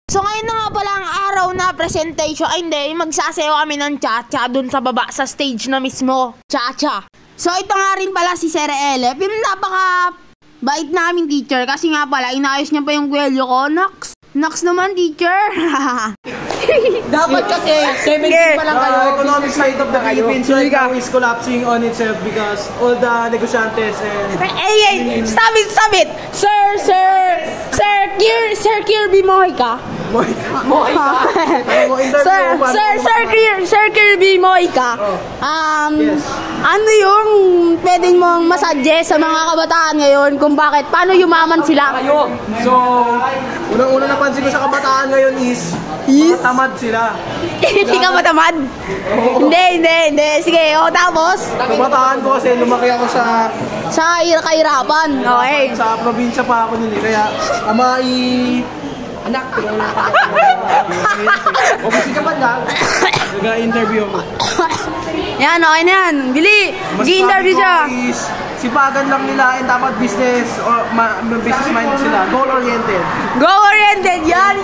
So ngayon na nga pala ang araw na presentation. Ay hindi, magsasayaw kami ng cha-cha dun sa baba sa stage na mismo. Cha-cha. So ito nga rin pala si Sir Elef. Yung napaka bait namin teacher. Kasi nga pala, inayos niya pa yung kwelyo ko. Nox naman teacher. Dapat kasi 17 pa lang kayo. Economic side of the Philippines right now is collapsing on itself because all the negosyantes and... Hey, stop it! Sir Kirby Moika. Sir Kirby Moika. Ano yung pwedeng mong masuggest sa mga kabataan ngayon kung paano yumaman sila? So, unang-una napansin ko sa kabataan ngayon is tamad sila. Hindi ka matamad? Hindi. Sige, tapos? Kabataan ko kasi lumaki ako sa kahirapan. Okay. Sa probinsya pa ako nila. Kaya, anak, tulungan ka. O kasi ka ba lang? Nag-interview ako. Yan, okay na yan. Bili, gi-interview siya. Sipagan lang nila and dapat business minded sila. Goal-oriented. Goal-oriented, yan!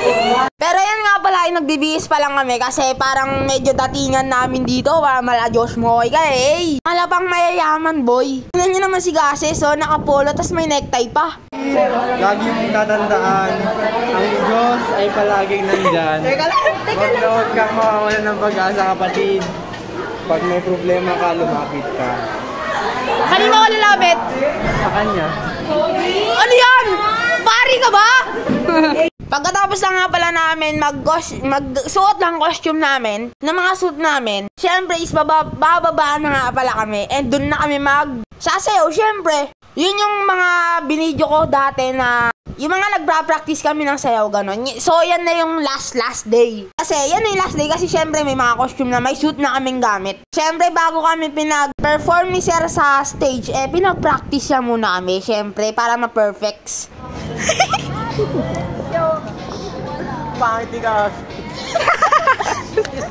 Pero yan nga pala, nagbibihis pa lang kami kasi parang medyo datingan namin dito para mala-Diyos mo. Kaya malapang mayayaman, boy. Tingnan nyo naman si Gases, nakapolo, tas may necktie pa. Lagi mong tatandaan, ang Diyos ay palaging nandyan. Huwag kang mawawala ng pag-asa, kapatid. Pag may problema ka, lumapit ka. Kanina ko lalapit? Sa kanya. Ano yan? Pari ka ba? Pagkatapos na nga pala namin magsuot lang costume namin, ng mga suit namin, syempre is bababaan na nga pala kami and dun na kami sasayaw, syempre. Yun yung mga binidyo ko dati na yung mga nagpa-practice kami ng sayaw, gano'n. So, yan na yung last day. Kasi, yan na yung last day kasi syempre may mga costume na may suit na kaming gamit. Syempre, bago kami pinag-perform ni Sir sa stage, pinag-practice siya muna kami, syempre, para ma-perfects. Pangit ni Gas.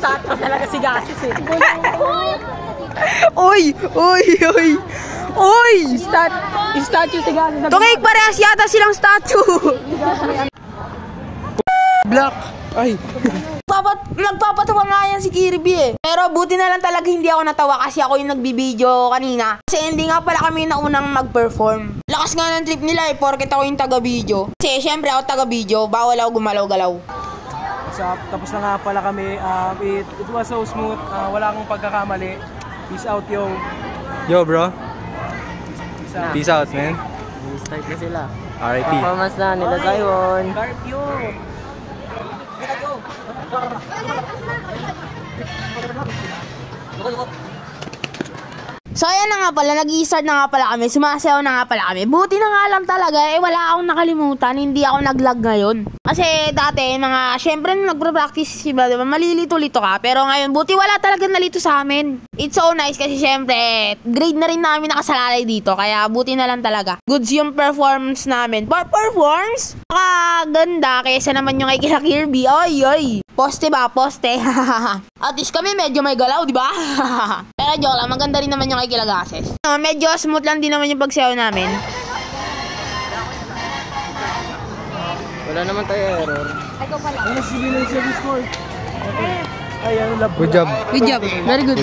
Start na talaga si Gases Uy! Statue si Gases. Tungig parehas yata silang statue. Black. Ay. Nagpapatawa nga yan si Kirby Pero buti na lang talaga hindi ako natawa kasi ako yung nagbibideo kanina. Kasi hindi nga pala kami na unang mag-perform. Lakas nga ng trip nila porket ako yung taga-video. Kasi syempre ako taga-video, bawal ako gumalaw-galaw. Tapos na nga pala kami. It was so smooth. Wala akong pagkakamali. Peace out, yo. Yo, bro. Peace out, man. Start na sila. R.I.P. Performance na nila Zion. So ayan na nga pala, nag-i-start na nga pala kami, sumasayaw na nga pala kami. Buti na nga lang talaga, wala akong nakalimutan, hindi ako nag-lag ngayon. Kasi dati, syempre nung nagpa-practice, diba, malilito-lito ka. Pero ngayon, buti wala talaga nalito sa amin. It's so nice kasi syempre, grade na rin namin nakasalalay dito. Kaya buti na lang talaga. Goods yung performance namin. Performance? Ganda kaysa naman yung kay Kila Kirby. Oy. Poste ba? Poste. At least kami medyo may galaw, di ba? Pero joke lang, maganda rin naman yung kay Kila Gases. Medyo smooth lang din naman yung pagsayaw namin. Wala naman tayo error. Ano sige na yung Discord? Ay, ano love. Good job. Very good.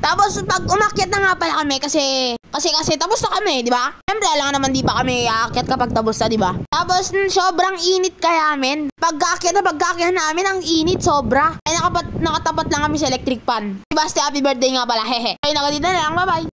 Tapos pag umakyat na nga pala kami kasi tapos na kami, di ba? Siyempre alam naman di pa kami aakyat kapag tapos na, di ba? Tapos sobrang init kaya amin. Pagkaakyat namin ang init sobra. Ay nakatapat lang kami sa electric pan. Basta happy birthday nga pala, hehe. Ay nakadito na lang, bye-bye.